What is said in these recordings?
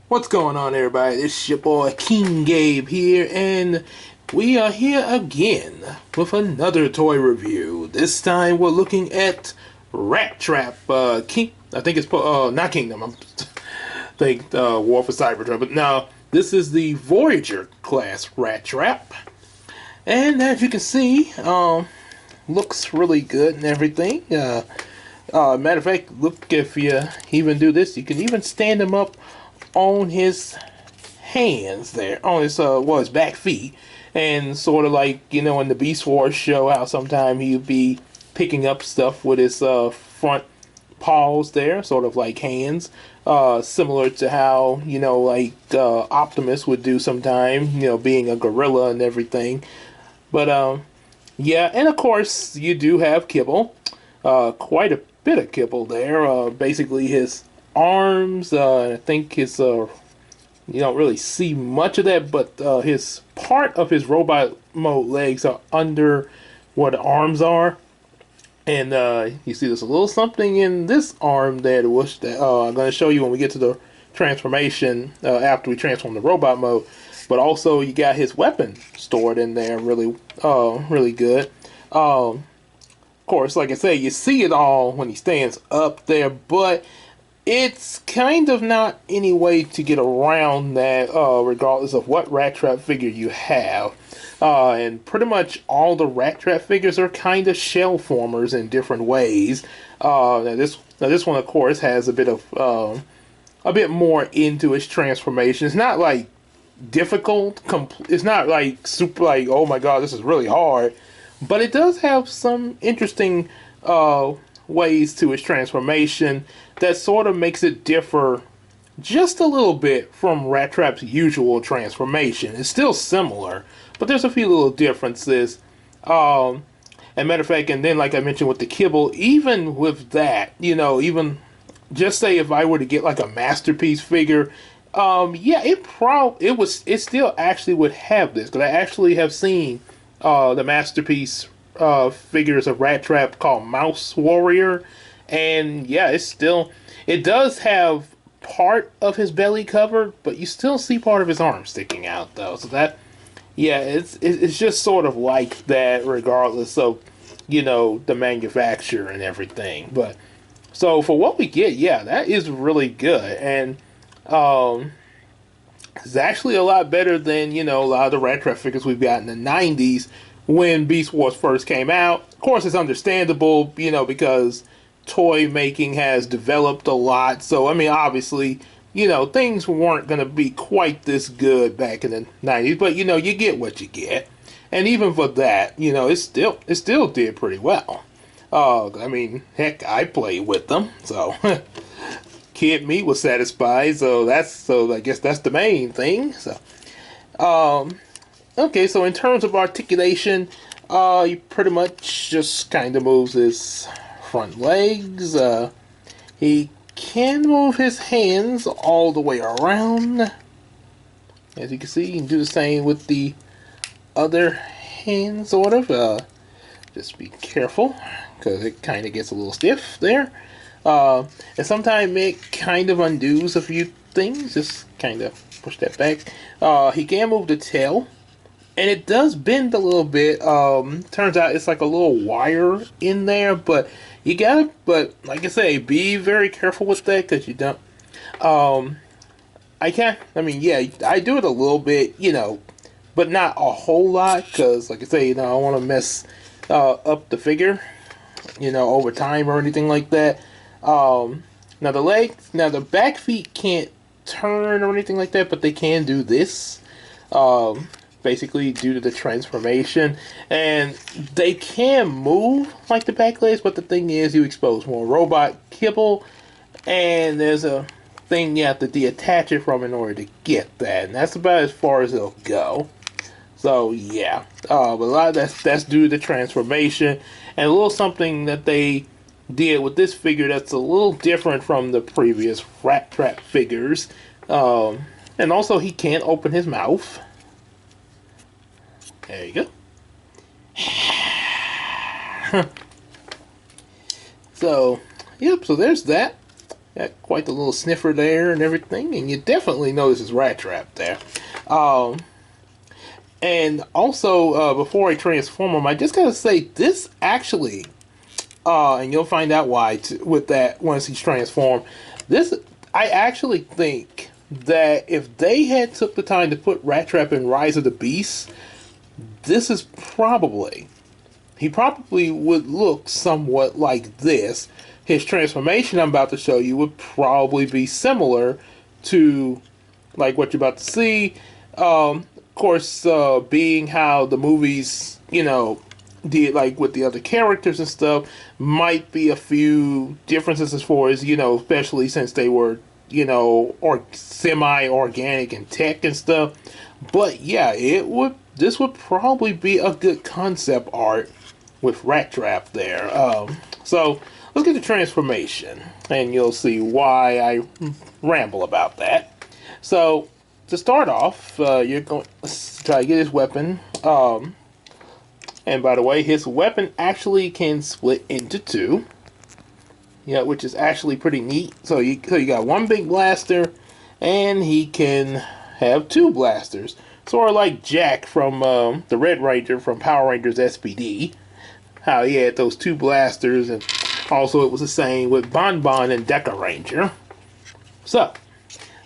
What's going on, everybody? It's your boy King Gabe here, and we are here again with another toy review. This time we're looking at Rattrap. I think it's not Kingdom. I think War for Cybertron. But now this is the Voyager class Rattrap, and as you can see, looks really good and everything. Matter of fact, look, if you even do this, you can even stand him up on his hands there, on his his back feet, and sort of like, you know, in the Beastwars show, how sometimes he'd be picking up stuff with his front paws there, sort of like hands, similar to how, you know, like Optimus would do sometime, you know, being a gorilla and everything. But yeah, and of course you do have Kibble, quite a bit of Kibble there. Basically his arms, I think his you don't really see much of that, but his part of his robot mode legs are under where the arms are, and you see there's a little something in this arm there that I'm going to show you when we get to the transformation, after we transform the robot mode. But also you got his weapon stored in there, really really good. Of course, like I say, you see it all when he stands up there, but it's kind of not any way to get around that, regardless of what Rattrap figure you have. And pretty much all the Rattrap figures are kind of shell formers in different ways. Now this one, of course, has a bit more into its transformation. It's not like difficult. It's not like super like, oh my god, this is really hard. But it does have some interesting ways to its transformation that sort of makes it differ just a little bit from Rattrap's usual transformation. It's still similar, but there's a few little differences. And matter of fact, and then like I mentioned with the Kibble, even with that, you know, even just say if I were to get like a Masterpiece figure, yeah, it still actually would have this, because I actually have seen the Masterpiece figures of Rattrap called Mouse Warrior, and yeah, it does have part of his belly covered, but you still see part of his arm sticking out though. So that, yeah, it's just sort of like that, regardless of, you know, the manufacturer and everything. But so for what we get, yeah, that is really good, and it's actually a lot better than, you know, a lot of the Rattrap figures we've got in the 90s when Beastwars first came out. Of course, it's understandable, you know, because toy making has developed a lot. So, I mean, obviously, you know, things weren't going to be quite this good back in the 90s. But, you know, you get what you get. And even for that, you know, it still did pretty well. I mean, heck, I played with them. So, Kid Me was satisfied. So I guess that's the main thing. So, okay, so in terms of articulation, he pretty much just kind of moves his front legs. He can move his hands all the way around. As you can see, you can do the same with the other hand, sort of. Just be careful, because it kind of gets a little stiff there. And sometimes it kind of undoes a few things. Just kind of push that back. He can move the tail, and it does bend a little bit. Turns out it's like a little wire in there, but but like I say, be very careful with that, because you don't, I mean, yeah, I do it a little bit, you know, but not a whole lot, because like I say, you know, I don't want to mess up the figure, you know, over time or anything like that. Now the back feet can't turn or anything like that, but they can do this. Basically due to the transformation, and they can move like the back legs, but the thing is, you expose more robot Kibble, and there's a thing you have to detach it from in order to get that, and that's about as far as it'll go. So yeah, but a lot of that's due to the transformation, and a little something that they did with this figure that's a little different from the previous Rattrap figures. And also he can't open his mouth. There you go. So, yep, so there's that. Got quite the little sniffer there and everything, and you definitely notice it's Rattrap there. And also, before I transform him, I just gotta say, this actually, and you'll find out why with that once he's transformed. This, I actually think that if they had took the time to put Rattrap in Rise of the Beasts, this is probably, he probably would look somewhat like this. His transformation I'm about to show you would probably be similar to like what you're about to see. Of course, being how the movies, you know, did like with the other characters and stuff, might be a few differences as far as, you know, especially since they were, you know, or semi-organic and tech and stuff. But yeah, this would probably be a good concept art with Rattrap there. So let's get the transformation, and you'll see why I ramble about that. So to start off, you're going to try to get his weapon. And by the way, his weapon actually can split into two. Yeah, which is actually pretty neat. So you got one big blaster, and he can have two blasters. Sort of like Jack from the Red Ranger from Power Rangers SPD. How he had those two blasters, and also it was the same with Bon Bon and Deca Ranger. So,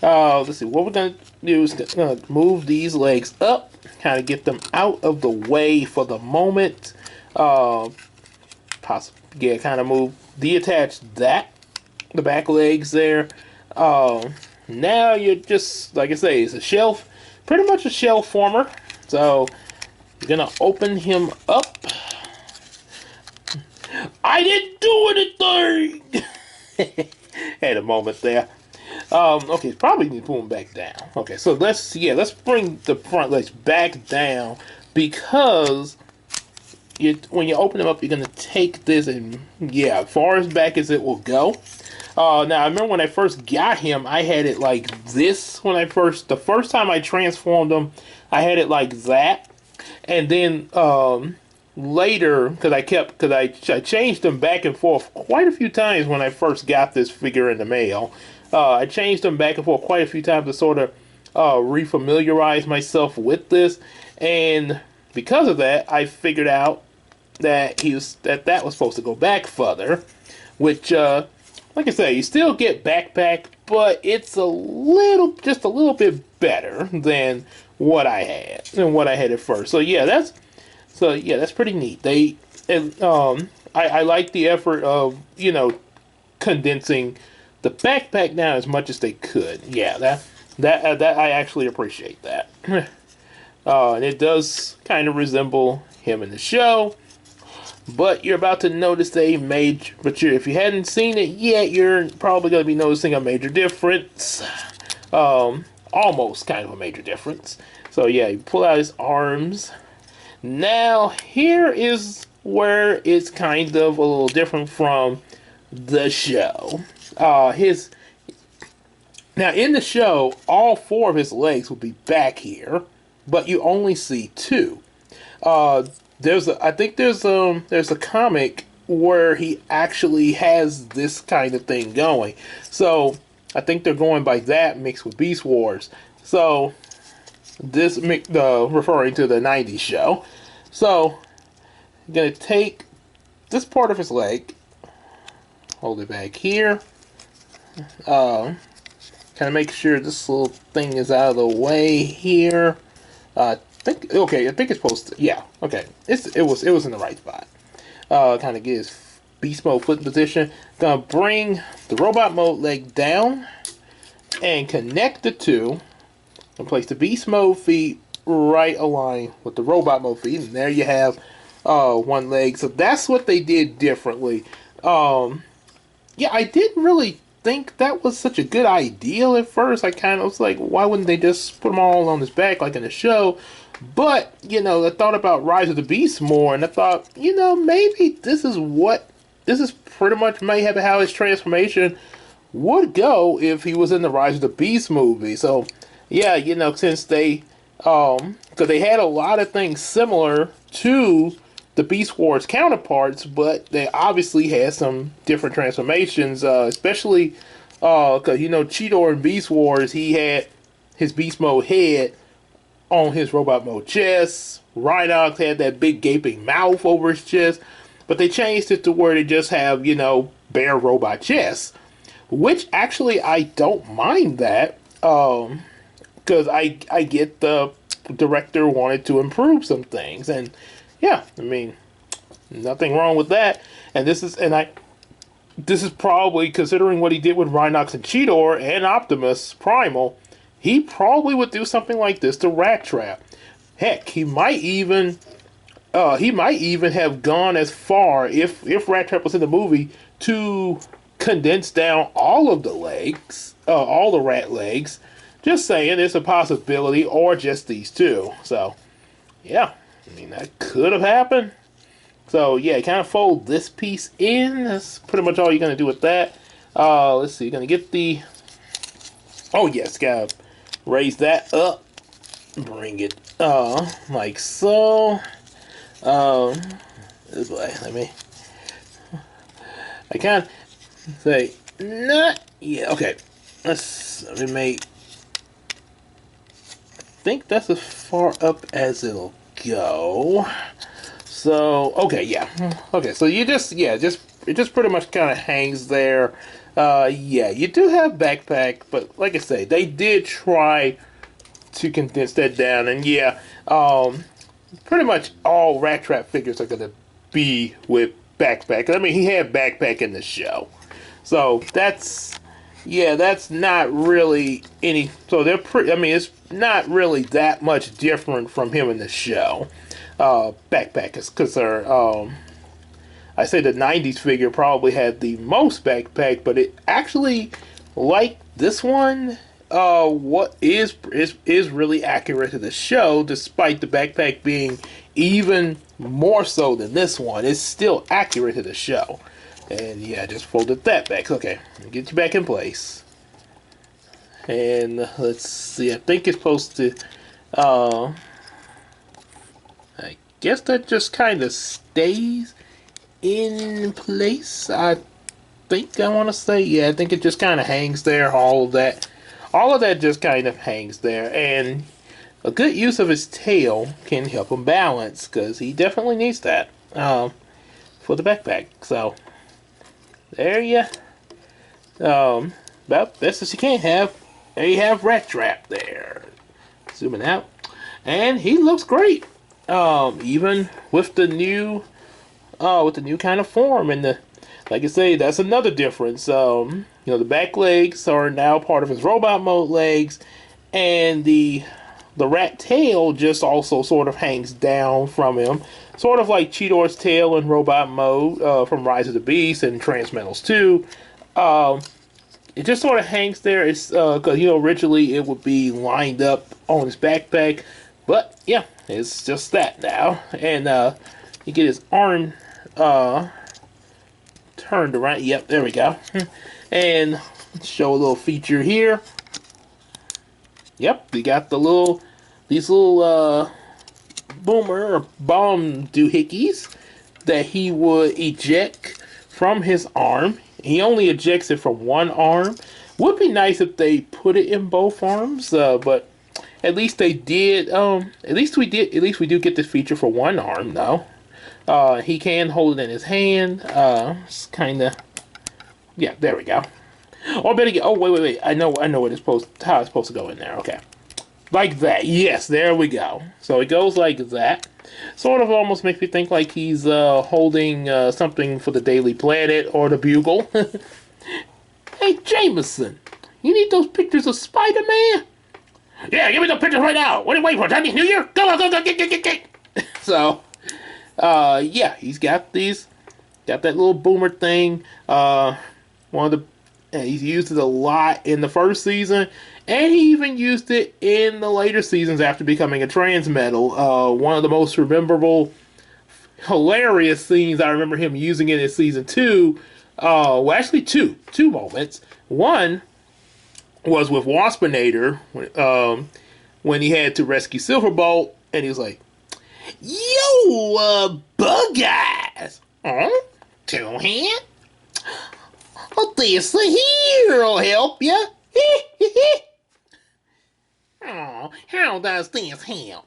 let's see, what we're going to do is move these legs up, kind of get them out of the way for the moment. Kind of move, detach the back legs there. Now you're just, like I say, it's a shelf, pretty much a shelf former. So, you're going to open him up. I didn't do anything! Had a moment there. Okay, probably need to pull them back down. Okay, so let's bring the front legs back down, because when you open them up, you're going to take this and, yeah, far as back as it will go. Now, I remember when I first got him, I had it like this. The first time I transformed him, I had it like that. And then, later, because I changed them back and forth quite a few times when I first got this figure in the mail. I changed them back and forth quite a few times to sort of refamiliarize myself with this, and because of that, I figured out that that was supposed to go back further, which, like I say, you still get backpack, but it's just a little bit better than what I had at first. So yeah, that's pretty neat. I like the effort of, you know, condensing the backpack down as much as they could. Yeah, that I actually appreciate that. And it does kind of resemble him in the show, but you're about to notice if you hadn't seen it yet, you're probably going to be noticing a major difference. Almost kind of a major difference. So yeah, you pull out his arms. Now, here is where it's kind of a little different from the show. Now, in the show, all four of his legs would be back here, but you only see two. There's a comic where he actually has this kind of thing going. So, I think they're going by that mixed with Beastwars. So, this referring to the 90s show. So, I'm going to take this part of his leg, hold it back here, kind of make sure this little thing is out of the way here. I think it's supposed to, yeah, okay, it was in the right spot. Kind of get his beast mode foot in position. Gonna bring the robot mode leg down and connect the two, and place the beast mode feet right aligned with the robot mode feet, and there you have one leg. So that's what they did differently. Yeah, I didn't really think that was such a good idea at first. I kind of was like, why wouldn't they just put them all on his back like in the show? But, you know, I thought about Rise of the Beast more, and I thought, you know, maybe this is pretty much maybe how his transformation would go if he was in the Rise of the Beast movie. So, yeah, you know, since because they had a lot of things similar to the Beastwars counterparts, but they obviously had some different transformations, especially Because, you know, Cheetor in Beastwars, he had his Beast Mode head on his Robot Mode chest. Rhinox had that big gaping mouth over his chest. But they changed it to where they just have, you know, bare robot chests. Which, actually, I don't mind that. Because I get the director wanted to improve some things. And, yeah, I mean, nothing wrong with that. And this is probably, considering what he did with Rhinox and Cheetor and Optimus Primal, he probably would do something like this to Rattrap. Heck, he might even have gone as far, if Rattrap was in the movie, to condense down all of the legs, all the rat legs. Just saying, it's a possibility, or just these two. So, yeah, I mean, that could have happened. So, yeah, kind of fold this piece in. That's pretty much all you're going to do with that. Let's see, you're going to get the... Oh, yes, got to raise that up. Bring it, like so. This way, let me... I can't say, not... Yeah, okay. Let me make... I think that's as far up as it'll go. So, okay, yeah. Okay, so you just, yeah, it just pretty much kind of hangs there. Yeah, you do have backpack, but like I say, they did try to condense that down, and yeah, pretty much all Rattrap figures are going to be with backpack. I mean, he had backpack in the show. So, that's, yeah, that's not really any, so they're pretty, I mean, it's not really that much different from him in the show. Backpack is because they're, I say the 90s figure probably had the most backpack, but it actually, like this one, what is really accurate to the show, despite the backpack being even more so than this one. It's still accurate to the show. And yeah, just folded that back. Okay, get you back in place. And let's see, I think it's supposed to, I guess that just kind of stays in place. I think I want to say, yeah, I think it just kind of hangs there. All of that just kind of hangs there. And a good use of his tail can help him balance, because he definitely needs that for the backpack. So there you about best as you can have. There you have Rattrap there. Zooming out, and he looks great. Even with the new kind of form, and the, like I say, that's another difference. You know, the back legs are now part of his robot mode legs, and the rat tail just also sort of hangs down from him, sort of like Cheetor's tail in robot mode from Rise of the Beast and Transmetals 2. It just sort of hangs there. It's because, you know, originally it would be lined up on his backpack, but yeah, it's just that now. And you get his arm turned around. Yep, there we go. And show a little feature here. Yep, we got these little boomer or bomb doohickeys that he would eject from his arm. He only ejects it from one arm. Would be nice if they put it in both arms, but at least they did. At least we do get this feature for one arm, though. He can hold it in his hand. It's kind of, yeah. There we go. Or better get. Oh, wait. I know what it's how it's supposed to go in there. Okay, like that. Yes, there we go. So it goes like that. Sort of almost makes me think like he's holding something for the Daily Planet or the Bugle. Hey, Jameson, you need those pictures of Spider-Man? Yeah, give me those pictures right now. What are you waiting for? Chinese New Year? Go, get. So, yeah, he's got that little boomer thing. He's used it a lot in the first season, and he even used it in the later seasons after becoming a Transmetal. One of the most memorable, hilarious scenes I remember him using it in season 2. Well, actually two moments. One was with Waspinator when he had to rescue Silverbolt, and he was like, "Yo, bug guys, huh? Two hand? Oh, this here'll help ya. Oh, how does this help?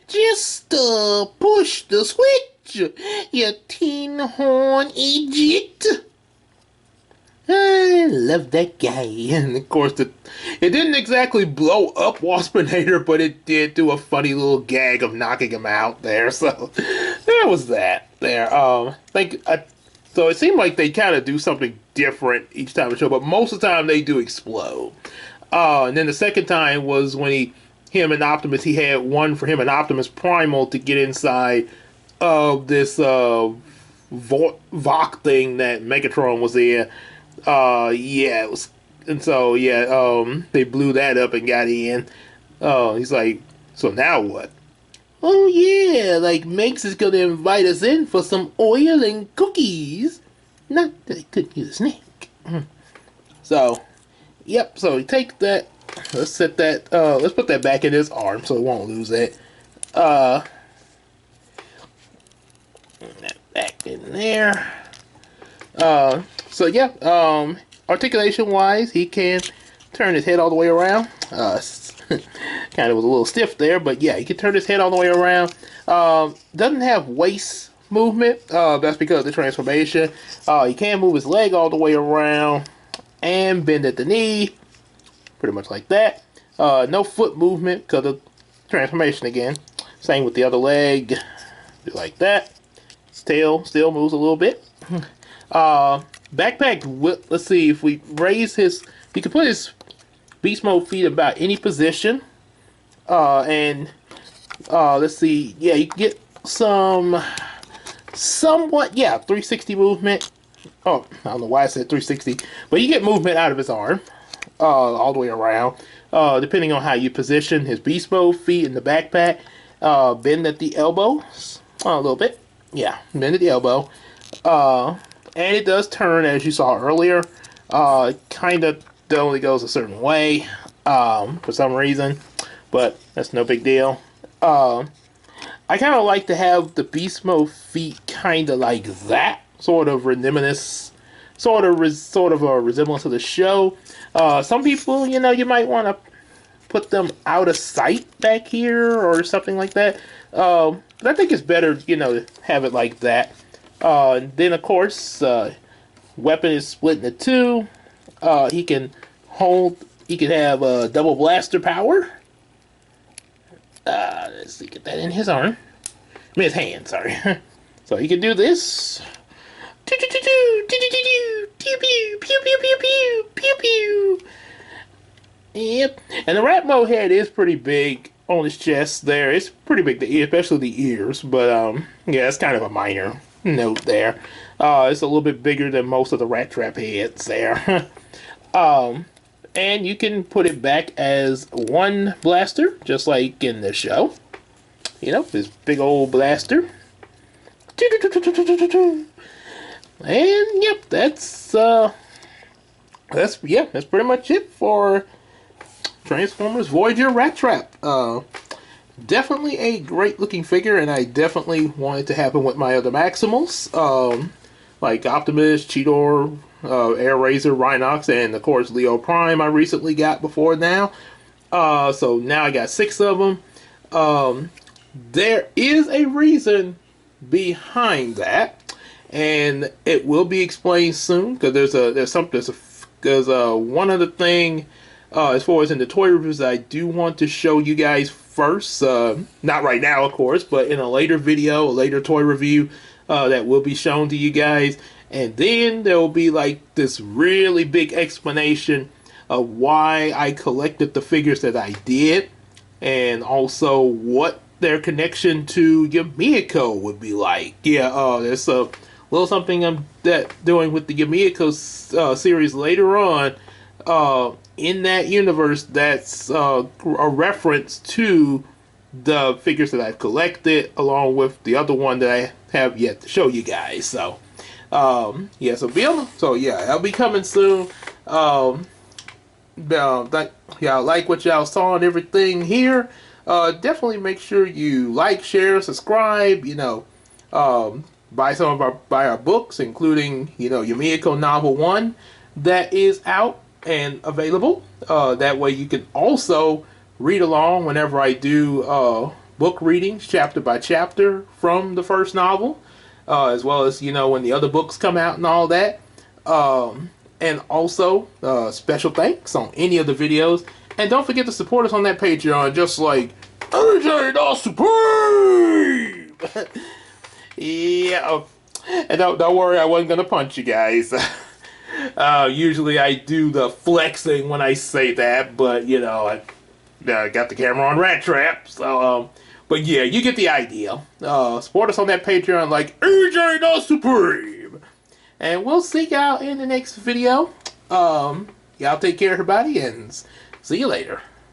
Just push the switch, you tin horn idiot. I love that guy. And of course, it didn't exactly blow up Waspinator, but it did do a funny little gag of knocking him out there. So there was that there. So it seemed like they kind of do something different each time the show, but most of the time they do explode. And then the second time was when him and Optimus, he had one for him and Optimus Primal to get inside of this Vok thing that Megatron was in. Yeah, it was, and so yeah, they blew that up and got in. He's like, so now what? Oh yeah, like Megs is gonna invite us in for some oil and cookies. Not that I couldn't use a snake. So, yep. So we take that. Let's set that. Let's put that back in his arm so it won't lose it. That back in there. So yeah, articulation wise, he can turn his head all the way around. Kind of was a little stiff there, but yeah, he can turn his head all the way around. Doesn't have waist movement. That's because of the transformation. He can move his leg all the way around and bend at the knee, pretty much like that. No foot movement because of transformation again. Same with the other leg, do like that. His tail still moves a little bit. Backpack, let's see, if we raise his, he can put his beast mode feet about any position. Let's see, yeah, you can get somewhat, yeah, 360 movement. Oh, I don't know why I said 360, but you get movement out of his arm, all the way around, depending on how you position his beast mode feet in the backpack. Bend at the elbows, a little bit, yeah, bend at the elbow. And it does turn, as you saw earlier. Kind of only goes a certain way for some reason, but that's no big deal. I kind of like to have the beast mode feet kind of like that, sort of reminiscence, sort of a resemblance of the show. Some people, you know, you might want to put them out of sight back here or something like that. But I think it's better, you know, to have it like that. And then of course, weapon is split into two. He can have double blaster power. Let's see, get that in his arm. I mean his hand, sorry. So he can do this. Yep. And the rat mode head is pretty big on his chest there. It's pretty big, especially the ears. But yeah, it's kind of a minor note there. It's a little bit bigger than most of the Rattrap heads there. And you can put it back as one blaster, just like in the show. You know, this big old blaster. And yep, that's pretty much it for Transformers Voyager Rattrap. Definitely a great looking figure, and I definitely want it to happen with my other Maximals, like Optimus, Cheetor, Air Razor, Rhinox, and of course Leo Prime I recently got before now. So now I got 6 of them. There is a reason behind that, and it will be explained soon, because there's one other thing as far as in the toy reviews that I do want to show you guys first. Not right now, of course, but in a later video, a later toy review that will be shown to you guys. And then there will be like this really big explanation of why I collected the figures that I did, and also what their connection to Yumiko would be like. Yeah, there's a little something I'm doing with the Yumiko series later on in that universe that's a reference to the figures that I've collected, along with the other one that I have yet to show you guys. So yeah, that'll be coming soon. Y'all like what y'all saw and everything here. Definitely make sure you like, share, subscribe. You know, buy our books, including, you know, Yumiko Novel 1. that is out and available. That way you can also read along whenever I do book readings chapter by chapter from the first novel, as well as, you know, when the other books come out and all that. And also, special thanks on any of the videos. And don't forget to support us on that Patreon, just like AJ the Supreme! Yeah. And don't worry, I wasn't going to punch you guys. Usually I do the flexing when I say that, but, you know, I got the camera on Rattrap, so, but yeah, you get the idea. Support us on that Patreon like AJ the Supreme! And we'll see y'all in the next video. Y'all take care, everybody, and see you later.